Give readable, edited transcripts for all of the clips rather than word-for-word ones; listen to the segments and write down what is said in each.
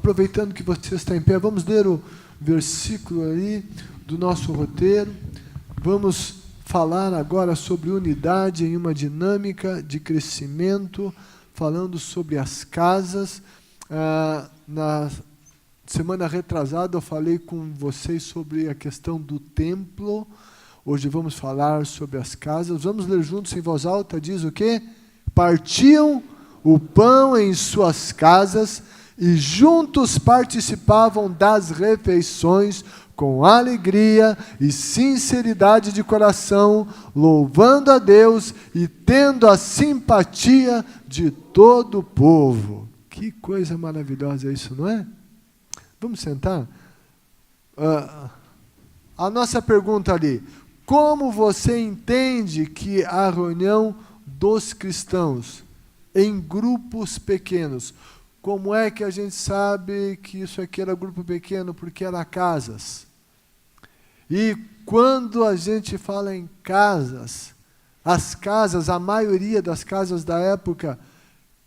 aproveitando que você está em pé, vamos ler o versículo aí do nosso roteiro. Vamos falar agora sobre unidade em uma dinâmica de crescimento, falando sobre as casas. Na semana retrasada eu falei com vocês sobre a questão do templo. Hoje vamos falar sobre as casas. Vamos ler juntos em voz alta. Diz o quê? Partiam o pão em suas casas e juntos participavam das refeições com alegria e sinceridade de coração, louvando a Deus e tendo a simpatia de todo o povo. Que coisa maravilhosa isso, não é? Vamos sentar? A nossa pergunta ali: como você entende que a reunião dos cristãos em grupos pequenos, como é que a gente sabe que isso aqui era grupo pequeno? Porque era casas. E quando a gente fala em casas, as casas, a maioria das casas da época,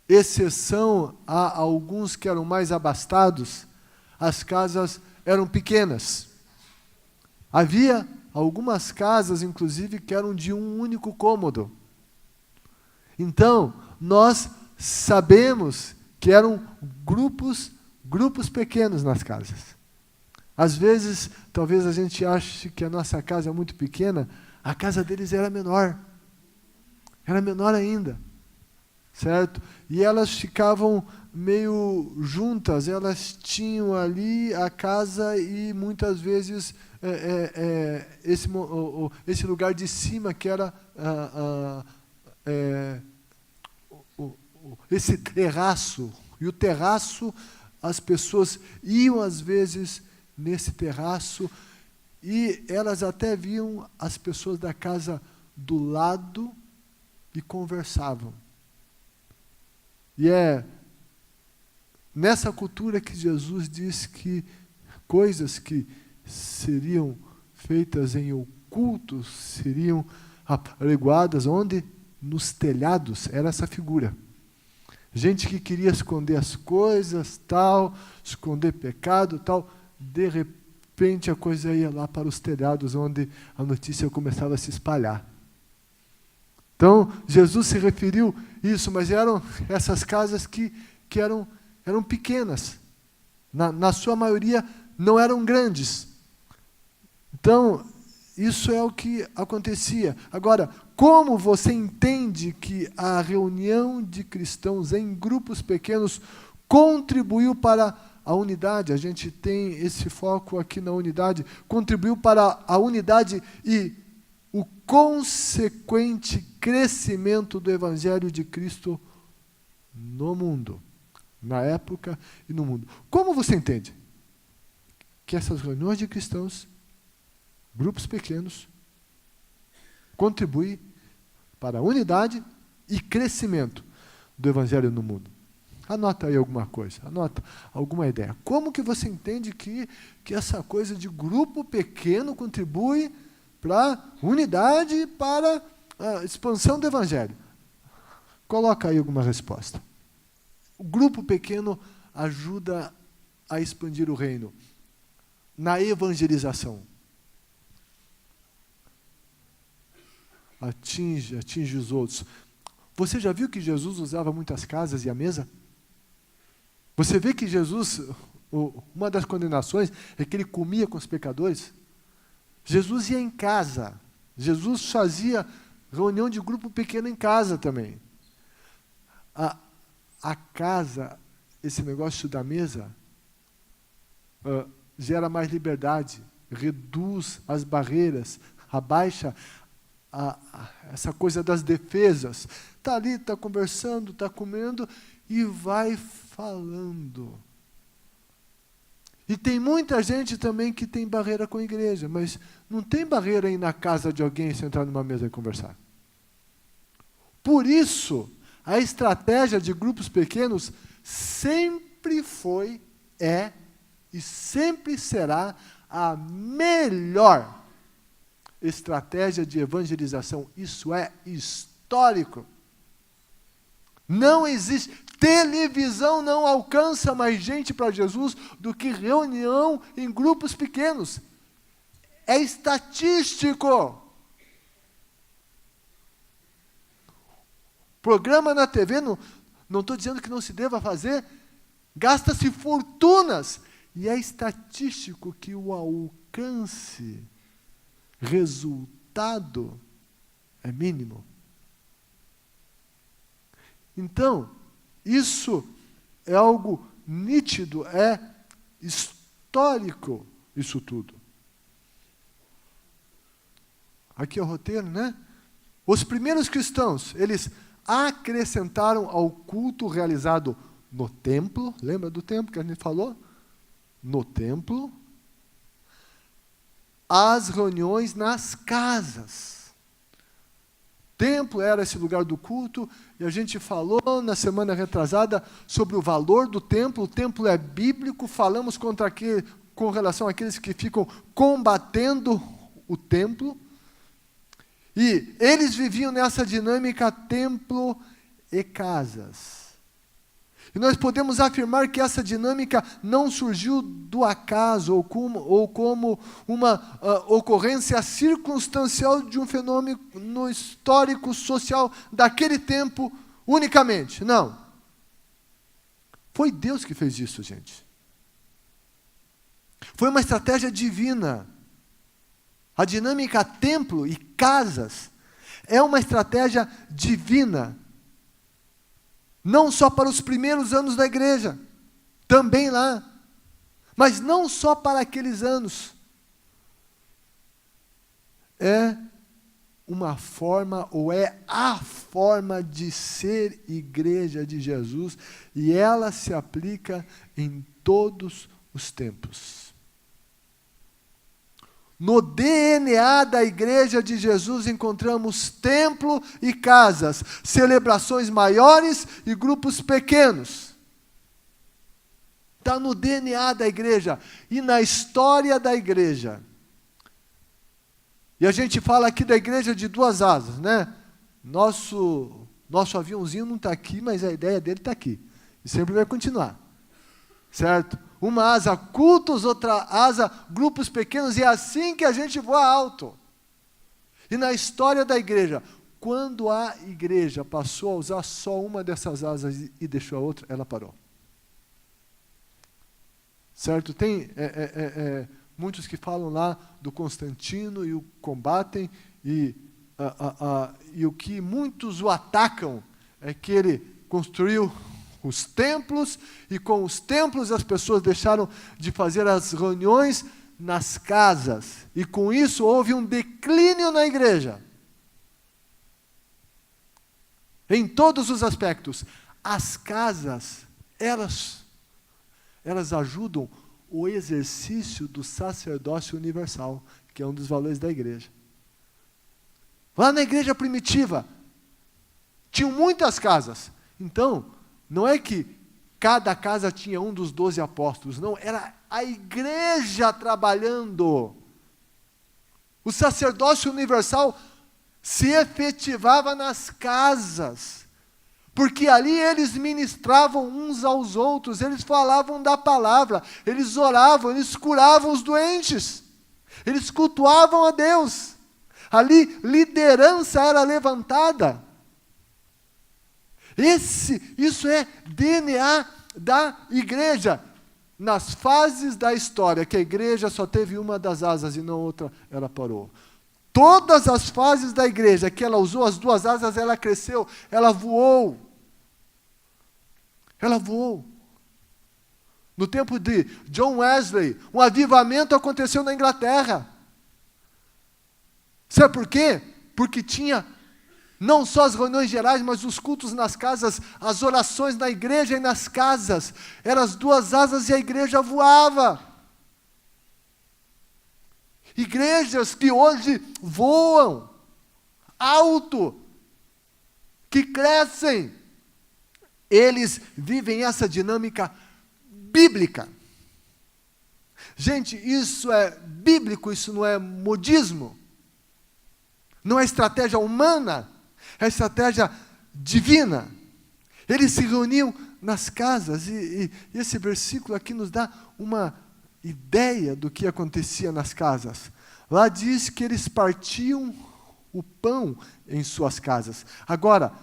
exceção a alguns que eram mais abastados, as casas eram pequenas. Havia algumas casas, inclusive, que eram de um único cômodo. Então, nós sabemos que eram grupos pequenos nas casas. Às vezes, talvez a gente ache que a nossa casa é muito pequena, a casa deles era menor. Era menor ainda, certo? E elas ficavam meio juntas, elas tinham ali a casa e muitas vezes esse lugar de cima que era esse terraço. E o terraço, as pessoas iam às vezes nesse terraço e elas até viam as pessoas da casa do lado e conversavam. E é nessa cultura que Jesus diz que coisas que seriam feitas em oculto seriam apregoadas onde? Nos telhados. Era essa figura. Gente que queria esconder as coisas, tal, esconder pecado, tal, de repente a coisa ia lá para os telhados, onde a notícia começava a se espalhar. Então, Jesus se referiu a isso, mas eram essas casas que eram pequenas. Na sua maioria, não eram grandes. Então, isso é o que acontecia. Agora, como você entende que a reunião de cristãos em grupos pequenos contribuiu para a unidade? A gente tem esse foco aqui na unidade. Contribuiu para a unidade e o consequente crescimento do Evangelho de Cristo no mundo, na época e no mundo. Como você entende que essas reuniões de cristãos, grupos pequenos, contribuem para a unidade e crescimento do Evangelho no mundo? Anota aí alguma coisa, anota alguma ideia. Como que você entende que essa coisa de grupo pequeno contribui para a unidade e para a expansão do Evangelho? Coloca aí alguma resposta. O grupo pequeno ajuda a expandir o reino na evangelização. Atinge os outros. Você já viu que Jesus usava muitas casas e a mesa? Você vê que Jesus, uma das condenações é que ele comia com os pecadores. Jesus ia em casa. Jesus fazia reunião de grupo pequeno em casa também. A casa, esse negócio da mesa, gera mais liberdade, reduz as barreiras, abaixa essa coisa das defesas. Está ali, está conversando, está comendo e vai falando. E tem muita gente também que tem barreira com a igreja, mas não tem barreira em ir na casa de alguém, sentar numa mesa e conversar. Por isso, a estratégia de grupos pequenos sempre foi, é e sempre será a melhor estratégia de evangelização. Isso é histórico. Não existe. Televisão não alcança mais gente para Jesus do que reunião em grupos pequenos. É estatístico. Programa na TV, não estou dizendo que não se deva fazer, gasta-se fortunas. E é estatístico que o alcance, resultado, é mínimo. Então, isso é algo nítido, é histórico, isso tudo. Aqui é o roteiro, né? Os primeiros cristãos, eles acrescentaram ao culto realizado no templo, lembra do templo que a gente falou? No templo, as reuniões nas casas. Templo era esse lugar do culto, e a gente falou na semana retrasada sobre o valor do templo. O templo é bíblico, falamos com relação àqueles que ficam combatendo o templo. E eles viviam nessa dinâmica templo e casas. E nós podemos afirmar que essa dinâmica não surgiu do acaso ou como uma ocorrência circunstancial de um fenômeno histórico, social daquele tempo unicamente. Não. Foi Deus que fez isso, gente. Foi uma estratégia divina. A dinâmica templo e casas é uma estratégia divina. Não só para os primeiros anos da igreja, também lá, mas não só para aqueles anos. É uma forma, ou é a forma de ser igreja de Jesus, e ela se aplica em todos os tempos. No DNA da igreja de Jesus encontramos templo e casas, celebrações maiores e grupos pequenos. Está no DNA da igreja e na história da igreja. E a gente fala aqui da igreja de duas asas, né? Nosso aviãozinho não está aqui, mas a ideia dele está aqui. E sempre vai continuar. Certo? Uma asa cultos, outra asa grupos pequenos, e é assim que a gente voa alto. E na história da igreja, quando a igreja passou a usar só uma dessas asas e deixou a outra, ela parou. Certo? Tem muitos que falam lá do Constantino e o combatem, e o que muitos o atacam é que ele construiu os templos, e com os templos as pessoas deixaram de fazer as reuniões nas casas, e com isso houve um declínio na igreja. Em todos os aspectos. As casas, elas ajudam o exercício do sacerdócio universal, que é um dos valores da igreja. Lá na igreja primitiva, tinham muitas casas. Então, não é que cada casa tinha um dos 12 apóstolos, não, era a igreja trabalhando. O sacerdócio universal se efetivava nas casas, porque ali eles ministravam uns aos outros, eles falavam da palavra, eles oravam, eles curavam os doentes, eles cultuavam a Deus. Ali liderança era levantada. Isso é DNA da igreja. Nas fases da história, que a igreja só teve uma das asas e não outra, ela parou. Todas as fases da igreja que ela usou as duas asas, ela cresceu, ela voou. Ela voou. No tempo de John Wesley, um avivamento aconteceu na Inglaterra. Sabe por quê? Porque tinha não só as reuniões gerais, mas os cultos nas casas, as orações na igreja e nas casas. Eram as duas asas e a igreja voava. Igrejas que hoje voam alto, que crescem, eles vivem essa dinâmica bíblica. Gente, isso é bíblico, isso não é modismo. Não é estratégia humana, é estratégia divina. Eles se reuniam nas casas, e esse versículo aqui nos dá uma ideia do que acontecia nas casas. Lá diz que eles partiam o pão em suas casas. Agora,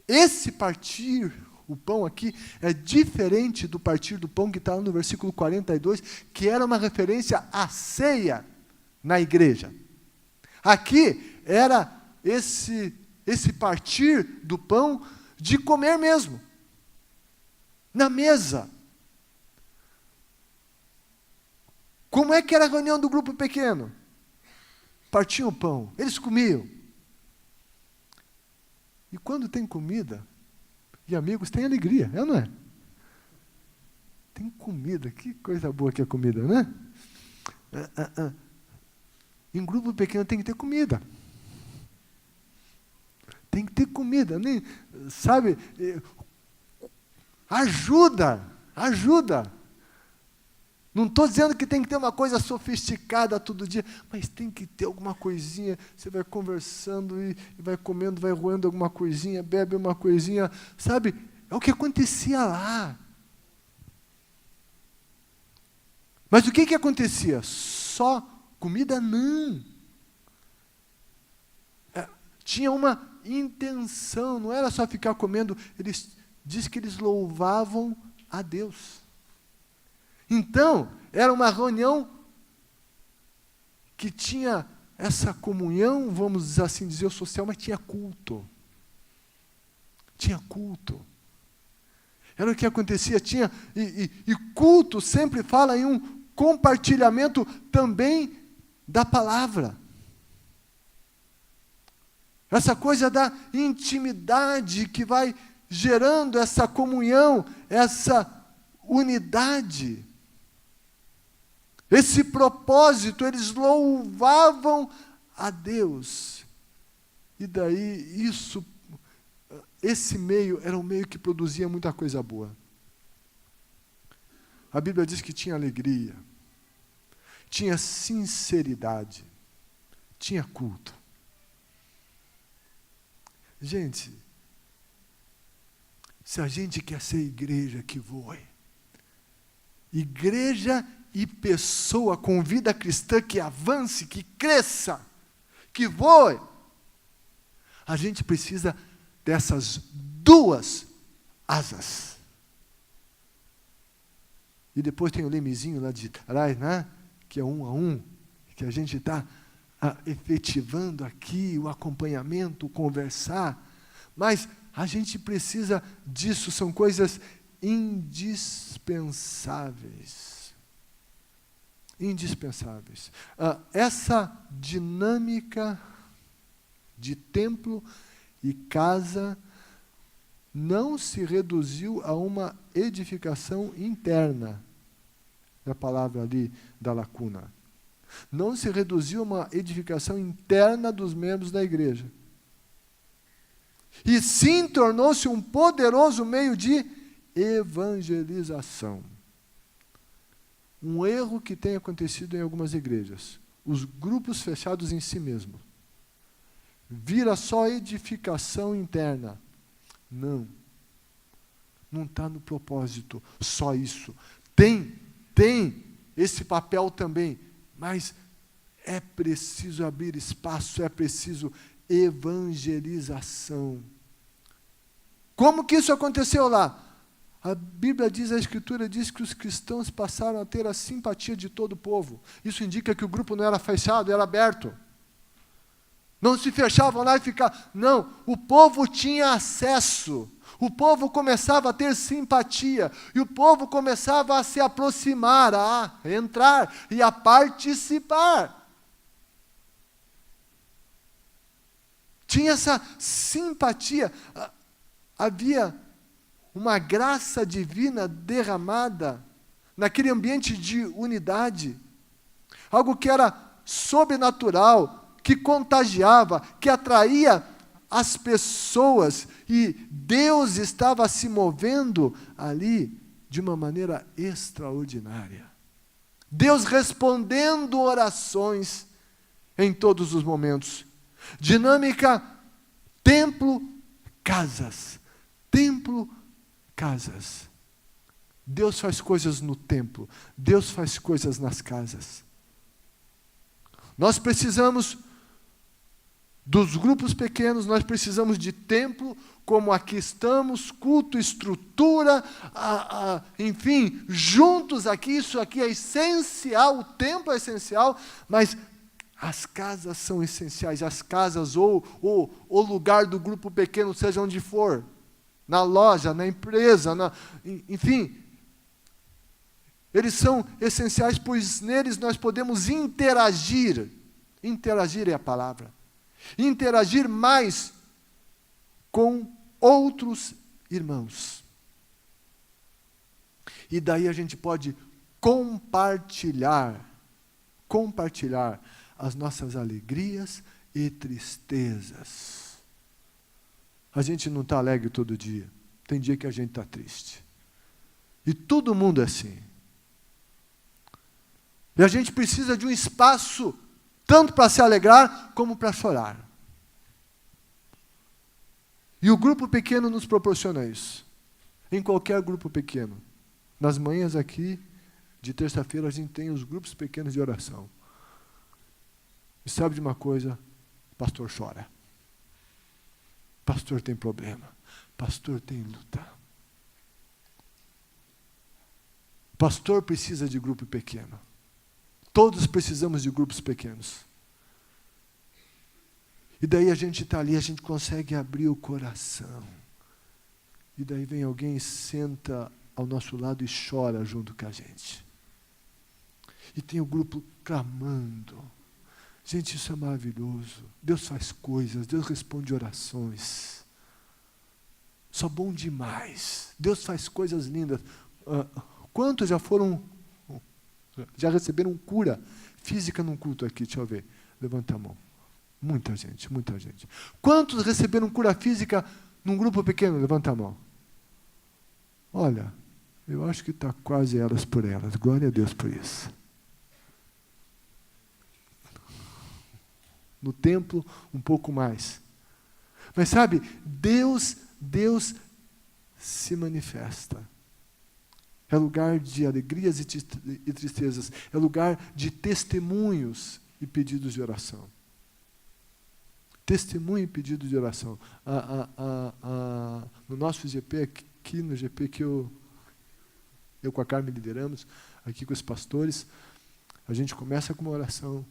esse partir o pão aqui é diferente do partir do pão que está no versículo 42, que era uma referência à ceia na igreja. Aqui era esse partir do pão de comer mesmo, na mesa. Como é que era a reunião do grupo pequeno? Partiam o pão, eles comiam. E quando tem comida, e amigos, tem alegria, é ou não é? Tem comida, que coisa boa que é comida, né? Em grupo pequeno tem que ter comida. Tem que ter comida, nem, sabe? Ajuda. Não estou dizendo que tem que ter uma coisa sofisticada todo dia, mas tem que ter alguma coisinha. Você vai conversando e vai comendo, vai roendo alguma coisinha, bebe uma coisinha, sabe? É o que acontecia lá. Mas o que acontecia? Só comida? Não. Tinha uma intenção, não era só ficar comendo. Diz que eles louvavam a Deus. Então, era uma reunião que tinha essa comunhão, vamos assim dizer, social, mas tinha culto. Tinha culto. Era o que acontecia, tinha, e culto sempre fala em um compartilhamento também da palavra. Essa coisa da intimidade que vai gerando essa comunhão, essa unidade. Esse propósito, eles louvavam a Deus. E daí, esse meio era um meio que produzia muita coisa boa. A Bíblia diz que tinha alegria, tinha sinceridade, tinha culto. Gente, se a gente quer ser igreja que voe, igreja e pessoa com vida cristã que avance, que cresça, que voe, a gente precisa dessas duas asas. E depois tem o lemezinho lá de trás, né? Que é 1 a 1, que a gente está efetivando aqui o acompanhamento, o conversar. Mas a gente precisa disso, são coisas indispensáveis. Indispensáveis. Essa dinâmica de templo e casa não se reduziu a uma edificação interna, é a palavra ali da lacuna. Não se reduziu a uma edificação interna dos membros da igreja. E sim tornou-se um poderoso meio de evangelização. Um erro que tem acontecido em algumas igrejas. Os grupos fechados em si mesmos. Vira só edificação interna. Não está no propósito só isso. Tem esse papel também, mas é preciso abrir espaço, é preciso evangelização. Como que isso aconteceu lá? A Bíblia diz, a Escritura diz que os cristãos passaram a ter a simpatia de todo o povo. Isso indica que o grupo não era fechado, era aberto. Não se fechavam lá e ficavam. Não, o povo tinha acesso. O povo começava a ter simpatia. E o povo começava a se aproximar, a entrar e a participar. Tinha essa simpatia. Havia uma graça divina derramada naquele ambiente de unidade. Algo que era sobrenatural, que contagiava, que atraía as pessoas, e Deus estava se movendo ali de uma maneira extraordinária. Deus respondendo orações em todos os momentos. Dinâmica, templo, casas. Templo, casas. Deus faz coisas no templo. Deus faz coisas nas casas. Nós precisamos dos grupos pequenos, nós precisamos de templo, como aqui estamos, culto, estrutura, enfim, juntos aqui, isso aqui é essencial, o templo é essencial, mas as casas são essenciais, as casas ou o lugar do grupo pequeno, seja onde for, na loja, na empresa, enfim, eles são essenciais, pois neles nós podemos interagir. Interagir é a palavra. Interagir mais com outros irmãos. E daí a gente pode compartilhar as nossas alegrias e tristezas. A gente não está alegre todo dia. Tem dia que a gente está triste. E todo mundo é assim. E a gente precisa de um espaço, tanto para se alegrar, como para chorar. E o grupo pequeno nos proporciona isso. Em qualquer grupo pequeno. Nas manhãs aqui, de terça-feira, a gente tem os grupos pequenos de oração. E sabe de uma coisa? Pastor chora. Pastor tem problema. Pastor tem luta. Pastor precisa de grupo pequeno. Todos precisamos de grupos pequenos. E daí a gente está ali, a gente consegue abrir o coração. E daí vem alguém e senta ao nosso lado e chora junto com a gente. E tem o grupo clamando. Gente, isso é maravilhoso. Deus faz coisas, Deus responde orações. Só bom demais. Deus faz coisas lindas. Quantos já receberam cura física num culto aqui? Deixa eu ver. Levanta a mão. Muita gente, muita gente. Quantos receberam cura física num grupo pequeno? Levanta a mão. Olha, eu acho que está quase elas por elas. Glória a Deus por isso. No templo, um pouco mais. Mas sabe, Deus se manifesta. É lugar de alegrias e tristezas. É lugar de testemunhos e pedidos de oração. Testemunho e pedido de oração. No nosso GP, aqui no GP que eu com a Carmen lideramos, aqui com os pastores, a gente começa com uma oração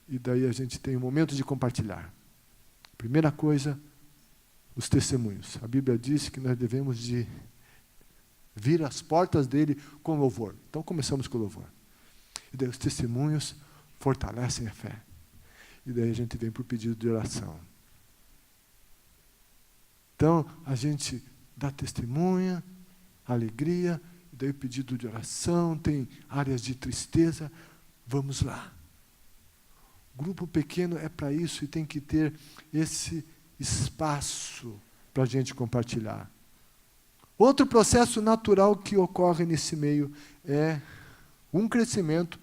e daí a gente tem um momento de compartilhar. Primeira coisa, os testemunhos. A Bíblia diz que nós devemos de vir às portas dele com louvor. Então começamos com louvor. E daí os testemunhos fortalecem a fé. E daí a gente vem para o pedido de oração. Então, a gente dá testemunha, alegria, e daí o pedido de oração, tem áreas de tristeza. Vamos lá. Grupo pequeno é para isso e tem que ter esse espaço para a gente compartilhar. Outro processo natural que ocorre nesse meio é um crescimento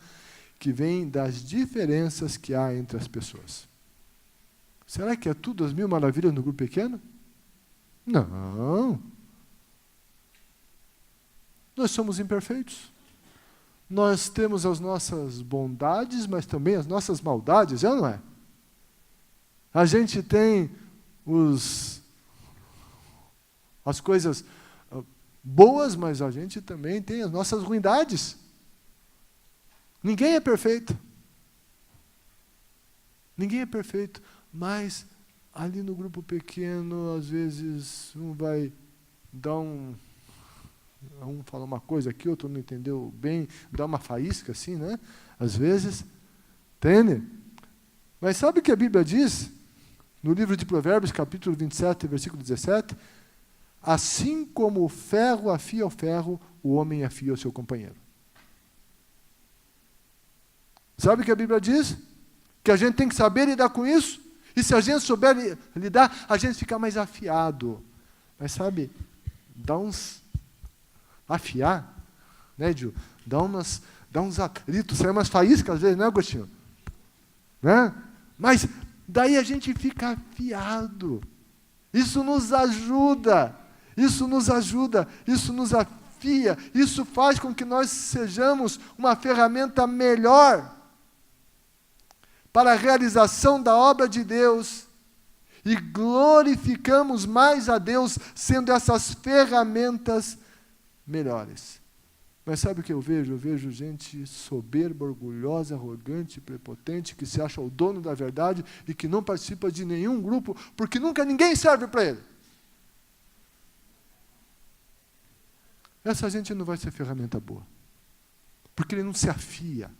que vem das diferenças que há entre as pessoas. Será que é tudo as mil maravilhas no grupo pequeno? Não. Nós somos imperfeitos. Nós temos as nossas bondades, mas também as nossas maldades, é ou não é? A gente tem as coisas boas, mas a gente também tem as nossas ruindades. Ninguém é perfeito. Ninguém é perfeito, mas ali no grupo pequeno, às vezes, um vai dar um fala uma coisa aqui, outro não entendeu bem, dá uma faísca assim, né? Às vezes, entende? Mas sabe o que a Bíblia diz? No livro de Provérbios, capítulo 27, versículo 17, assim como o ferro afia o ferro, o homem afia o seu companheiro. Sabe o que a Bíblia diz? Que a gente tem que saber lidar com isso. E se a gente souber lidar, a gente fica mais afiado. Mas sabe, afiar, né, Gil? Dá uns atritos, sai umas faíscas às vezes, né, Agostinho? Né? Mas daí a gente fica afiado. Isso nos ajuda. Isso nos ajuda, isso nos afia, isso faz com que nós sejamos uma ferramenta melhor para a realização da obra de Deus e glorificamos mais a Deus sendo essas ferramentas melhores. Mas sabe o que eu vejo? Eu vejo gente soberba, orgulhosa, arrogante, prepotente, que se acha o dono da verdade e que não participa de nenhum grupo, porque nunca ninguém serve para ele. Essa gente não vai ser ferramenta boa, porque ele não se afia.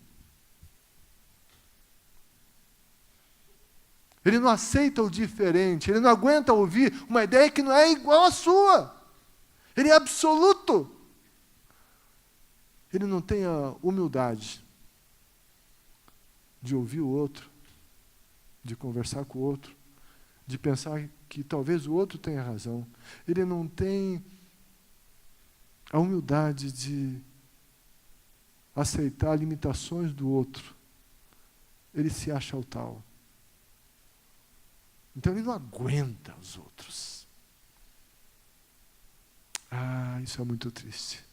Ele não aceita o diferente, ele não aguenta ouvir uma ideia que não é igual à sua. Ele é absoluto. Ele não tem a humildade de ouvir o outro, de conversar com o outro, de pensar que talvez o outro tenha razão. Ele não tem a humildade de aceitar limitações do outro. Ele se acha o tal. Então ele não aguenta os outros. Isso é muito triste.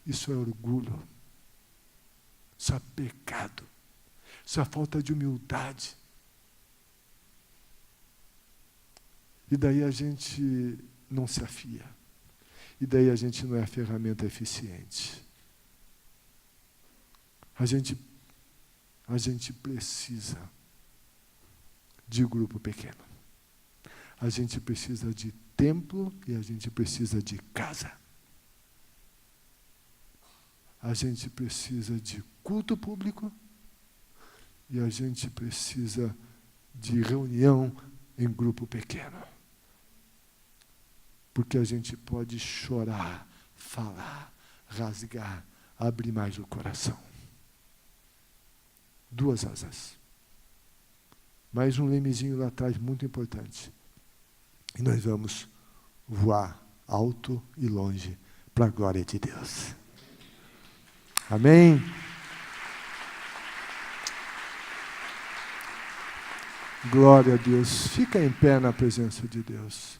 Isso é orgulho. Isso é pecado. Isso é falta de humildade. E daí a gente não se afia. E daí a gente não é ferramenta eficiente. A gente precisa de grupo pequeno. A gente precisa de templo e a gente precisa de casa. A gente precisa de culto público e a gente precisa de reunião em grupo pequeno. Porque a gente pode chorar, falar, rasgar, abrir mais o coração. 2 asas. Mais um lemezinho lá atrás, muito importante. E nós vamos voar alto e longe para a glória de Deus. Amém? Glória a Deus. Fica em pé na presença de Deus.